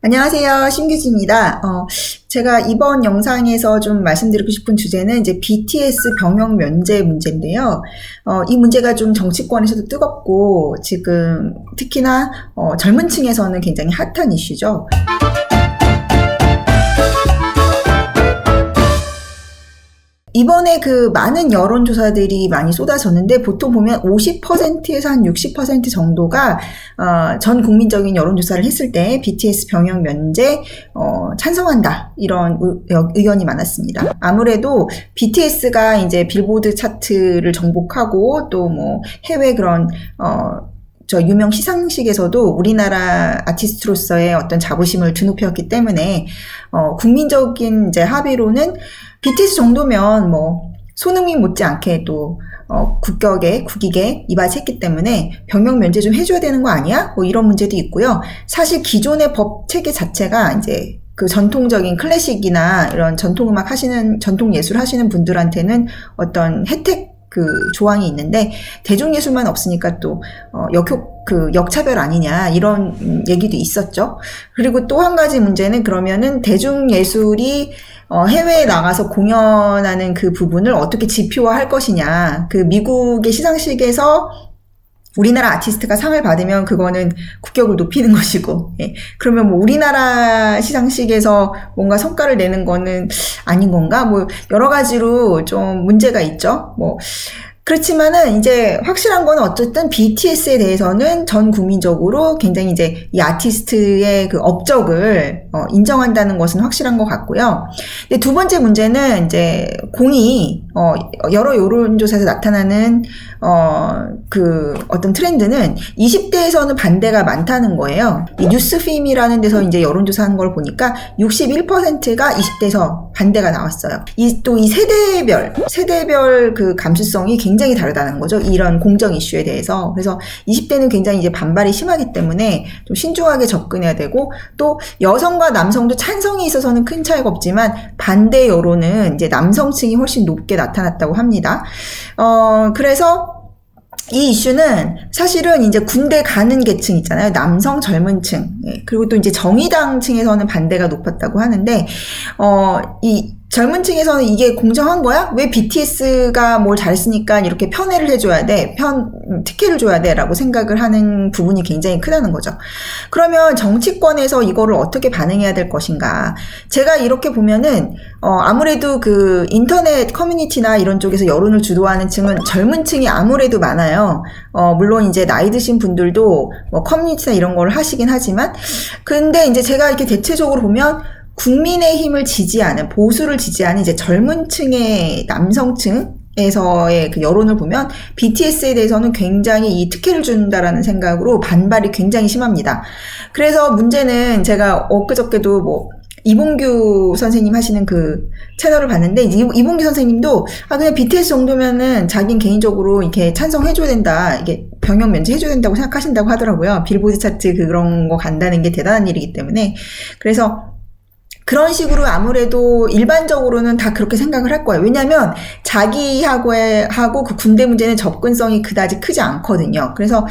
안녕하세요. 신규지입니다. 제가 이번 영상에서 좀 말씀드리고 싶은 주제는 이제 BTS 병역 면제 문제인데요. 이 문제가 좀 정치권에서도 뜨겁고 지금 특히나 젊은 층에서는 굉장히 핫한 이슈죠. 이번에 그 많은 여론조사들이 많이 쏟아졌는데 보통 보면 50%에서 한 60% 정도가 전 국민적인 여론조사를 했을 때 BTS 병역 면제 찬성한다 이런 의견이 많았습니다. 아무래도 BTS가 이제 빌보드 차트를 정복하고 또 뭐 해외 그런 유명 시상식에서도 우리나라 아티스트로서의 어떤 자부심을 드높였기 때문에 국민적인 이제 합의로는 BTS 정도면 뭐 손흥민 못지않게 또 국익에 이바지했기 때문에 병역 면제 좀 해줘야 되는 거 아니야? 뭐 이런 문제도 있고요. 사실 기존의 법 체계 자체가 이제 그 전통적인 클래식이나 이런 전통 예술 하시는 분들한테는 어떤 혜택 조항이 있는데 대중예술만 없으니까 또 역차별 아니냐 이런 얘기도 있었죠. 그리고 또 한 가지 문제는 그러면은 대중예술이 해외에 나가서 공연하는 그 부분을 어떻게 지표화할 것이냐. 그 미국의 시상식에서 우리나라 아티스트가 상을 받으면 그거는 국격을 높이는 것이고, 예. 그러면 뭐 우리나라 시상식에서 뭔가 성과를 내는 거는 아닌 건가? 뭐 여러 가지로 좀 문제가 있죠. 뭐 그렇지만은 이제 확실한 건 어쨌든 BTS에 대해서는 전 국민적으로 굉장히 이제 이 아티스트의 그 업적을 인정한다는 것은 확실한 것 같고요. 근데 두 번째 문제는 이제 여러 여론조사에서 나타나는 어떤 트렌드는 20대에서는 반대가 많다는 거예요. 이 뉴스핌이라는 데서 이제 여론조사한 걸 보니까 61%가 20대에서 반대가 나왔어요. 이 세대별 그 감수성이 굉장히 다르다는 거죠. 이런 공정 이슈에 대해서. 그래서 20대는 굉장히 이제 반발이 심하기 때문에 좀 신중하게 접근해야 되고, 또 여성과 남성도 찬성이 있어서는 큰 차이가 없지만 반대 여론은 이제 남성층이 훨씬 높게 나타났다고 합니다. 그래서 이 이슈는 사실은 이제 군대 가는 계층 있잖아요. 남성 젊은 층. 예. 그리고 또 이제 정의당 층에서는 반대가 높았다고 하는데, 이 젊은 층에서는 이게 공정한 거야? 왜 BTS가 뭘 잘했으니까 이렇게 편애를 해줘야 돼? 특혜를 줘야 돼? 라고 생각을 하는 부분이 굉장히 크다는 거죠. 그러면 정치권에서 이거를 어떻게 반응해야 될 것인가? 제가 이렇게 보면은, 아무래도 그 인터넷 커뮤니티나 이런 쪽에서 여론을 주도하는 층은 젊은 층이 아무래도 많아요. 물론 이제 나이 드신 분들도 뭐 커뮤니티나 이런 걸 하시긴 하지만, 근데 이제 제가 이렇게 대체적으로 보면 국민의힘을 지지하는, 보수를 지지하는 이제 젊은 층의 남성층에서의 그 여론을 보면 BTS에 대해서는 굉장히 이 특혜를 준다라는 생각으로 반발이 굉장히 심합니다. 그래서 문제는 제가 엊그저께도 뭐 이봉규 선생님 하시는 그 채널을 봤는데, 이봉규 선생님도 그냥 BTS 정도면은 자기는 개인적으로 이렇게 찬성해줘야 된다, 이게 병역 면제 해줘야 된다고 생각하신다고 하더라고요. 빌보드 차트 그런 거 간다는 게 대단한 일이기 때문에. 그래서 그런 식으로 아무래도 일반적으로는 다 그렇게 생각을 할 거예요. 왜냐하면 자기하고 그 군대 문제는 접근성이 그다지 크지 않거든요. 그래서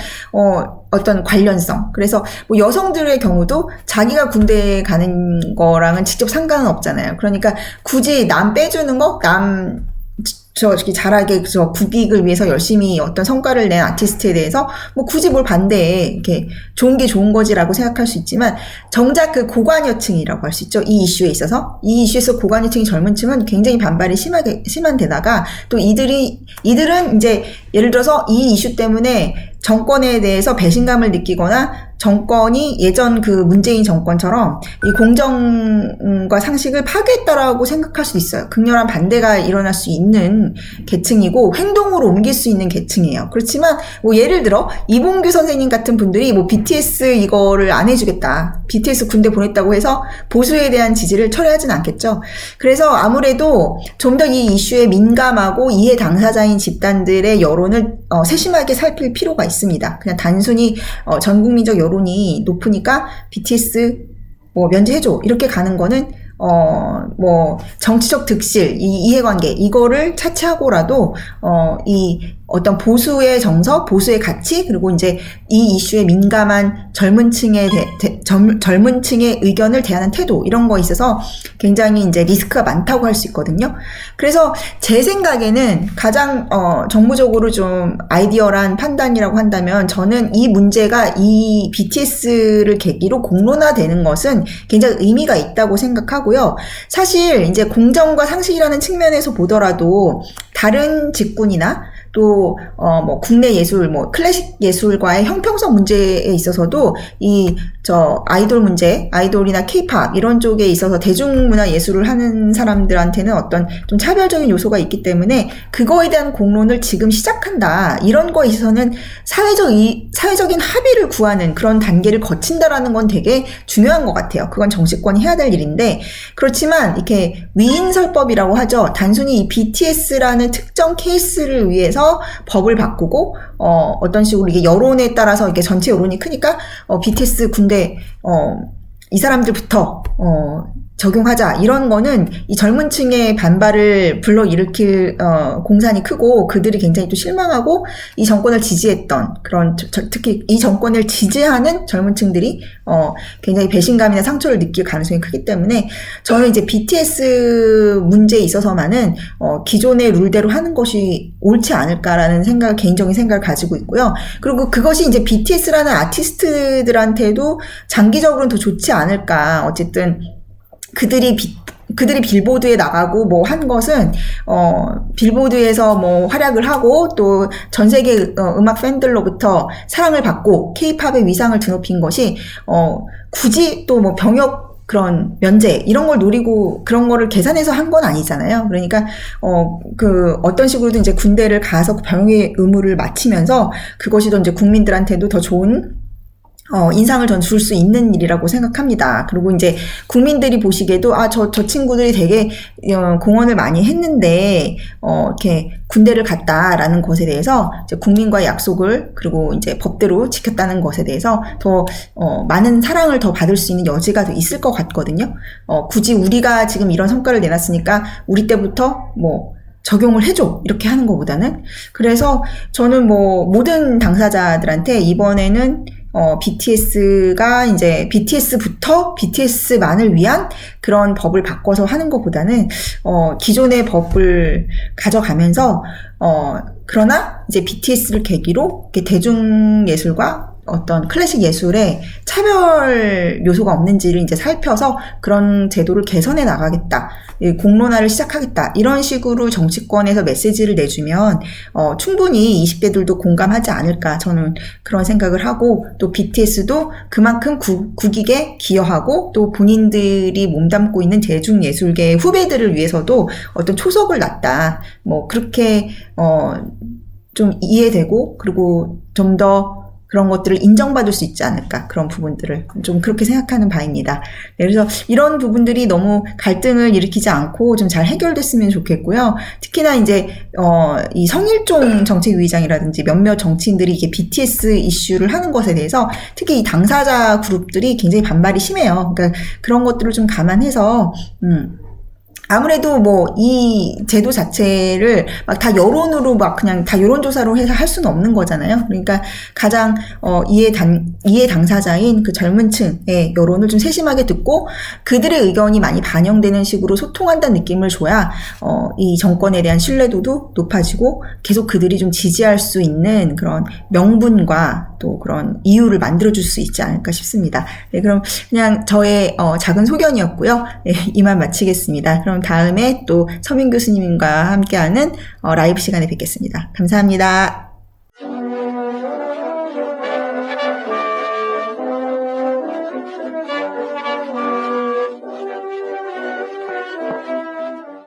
어떤 관련성. 그래서 뭐 여성들의 경우도 자기가 군대에 가는 거랑은 직접 상관은 없잖아요. 그러니까 굳이 남 빼주는 거, 이렇게 잘하게 국익을 위해서 열심히 어떤 성과를 낸 아티스트에 대해서 뭐 굳이 뭘 반대해, 이렇게 좋은 게 좋은 거지라고 생각할 수 있지만, 정작 그 고관여층이라고 할 수 있죠. 이 이슈에서 고관여층이 젊은 층은 굉장히 반발이 심한 데다가 또 이들은 이제 예를 들어서 이 이슈 때문에 정권에 대해서 배신감을 느끼거나 정권이 예전 그 문재인 정권처럼 이 공정과 상식을 파괴했다라고 생각할 수 있어요. 극렬한 반대가 일어날 수 있는 계층이고 행동으로 옮길 수 있는 계층이에요. 그렇지만 뭐 예를 들어 이봉규 선생님 같은 분들이 뭐 BTS 이거를 안 해주겠다, BTS 군대 보냈다고 해서 보수에 대한 지지를 철회하진 않겠죠. 그래서 아무래도 좀 더 이 이슈에 민감하고 이해 당사자인 집단들의 여론을 세심하게 살필 필요가 있습니다. 그냥 단순히 전국민적 여론이 높으니까 BTS 뭐 면제해줘 이렇게 가는 거는 뭐 정치적 득실, 이 이해관계 이거를 차치하고라도 이 어떤 보수의 정서, 보수의 가치, 그리고 이제 이 이슈에 민감한 젊은 층의 의견을 대하는 태도, 이런 거에 있어서 굉장히 이제 리스크가 많다고 할 수 있거든요. 그래서 제 생각에는 가장, 정무적으로 좀 아이디어란 판단이라고 한다면 저는 이 문제가 이 BTS를 계기로 공론화되는 것은 굉장히 의미가 있다고 생각하고요. 사실 이제 공정과 상식이라는 측면에서 보더라도 다른 직군이나 또, 국내 예술, 클래식 예술과의 형평성 문제에 있어서도 아이돌 문제, 아이돌이나 케이팝 이런 쪽에 있어서 대중문화 예술을 하는 사람들한테는 어떤 좀 차별적인 요소가 있기 때문에 그거에 대한 공론을 지금 시작한다. 이런 거에 있어서는 사회적인 합의를 구하는 그런 단계를 거친다라는 건 되게 중요한 것 같아요. 그건 정치권이 해야 될 일인데, 그렇지만 이렇게 위인설법이라고 하죠. 단순히 이 BTS라는 특정 케이스를 위해서 법을 바꾸고, 어떤 식으로 이게 여론에 따라서 이게 전체 여론이 크니까, BTS 군대 이 사람들부터 적용하자, 이런 거는 이 젊은 층의 반발을 불러일으킬 공산이 크고 그들이 굉장히 또 실망하고 이 정권을 지지했던 그런 특히 이 정권을 지지하는 젊은 층들이 굉장히 배신감이나 상처를 느낄 가능성이 크기 때문에 저는 이제 BTS 문제에 있어서만은 기존의 룰대로 하는 것이 옳지 않을까라는 개인적인 생각을 가지고 있고요. 그리고 그것이 이제 BTS라는 아티스트들한테도 장기적으로는 더 좋지 않을까. 어쨌든 그들이 빌보드에 나가고 뭐 한 것은 빌보드에서 뭐 활약을 하고 또 전 세계 음악 팬들로부터 사랑을 받고 케이팝의 위상을 드높인 것이 굳이 또 뭐 병역 그런 면제 이런 걸 노리고 그런 거를 계산해서 한 건 아니잖아요. 그러니까 어떤 식으로든 이제 군대를 가서 병역의 의무를 마치면서 그것이 더 이제 국민들한테도 더 좋은 인상을 전 줄 수 있는 일이라고 생각합니다. 그리고 이제 국민들이 보시기에도 저 친구들이 되게 공헌을 많이 했는데 이렇게 군대를 갔다라는 것에 대해서 이제 국민과의 약속을 그리고 이제 법대로 지켰다는 것에 대해서 더 많은 사랑을 더 받을 수 있는 여지가 더 있을 것 같거든요. 굳이 우리가 지금 이런 성과를 내놨으니까 우리 때부터 적용을 해줘 이렇게 하는 것보다는, 그래서 저는 모든 당사자들한테 이번에는 BTS가 이제 BTS부터 BTS만을 위한 그런 법을 바꿔서 하는 것보다는 기존의 법을 가져가면서 그러나 이제 BTS를 계기로 대중예술과 어떤 클래식 예술에 차별 요소가 없는지를 이제 살펴서 그런 제도를 개선해 나가겠다, 공론화를 시작하겠다, 이런 식으로 정치권에서 메시지를 내주면 충분히 20대들도 공감하지 않을까, 저는 그런 생각을 하고, 또 BTS도 그만큼 국익에 기여하고 또 본인들이 몸담고 있는 대중예술계의 후배들을 위해서도 어떤 초석을 놨다, 그렇게 좀 이해되고 그리고 좀 더 그런 것들을 인정받을 수 있지 않을까, 그런 부분들을 좀 그렇게 생각하는 바입니다. 네, 그래서 이런 부분들이 너무 갈등을 일으키지 않고 좀 잘 해결됐으면 좋겠고요. 특히나 이제 이 성일종 정책위의장이라든지 몇몇 정치인들이 이게 BTS 이슈를 하는 것에 대해서 특히 이 당사자 그룹들이 굉장히 반발이 심해요. 그러니까 그런 것들을 좀 감안해서 아무래도 이 제도 자체를 다 여론으로 그냥 다 여론조사로 해서 할 수는 없는 거잖아요. 그러니까 가장, 이해 당사자인 그 젊은 층의 여론을 좀 세심하게 듣고 그들의 의견이 많이 반영되는 식으로 소통한다는 느낌을 줘야, 이 정권에 대한 신뢰도도 높아지고 계속 그들이 좀 지지할 수 있는 그런 명분과 또 그런 이유를 만들어줄 수 있지 않을까 싶습니다. 네, 그럼 그냥 저의, 작은 소견이었고요. 네, 이만 마치겠습니다. 그럼 다음에 또 서민 교수님과 함께하는 라이브 시간에 뵙겠습니다. 감사합니다.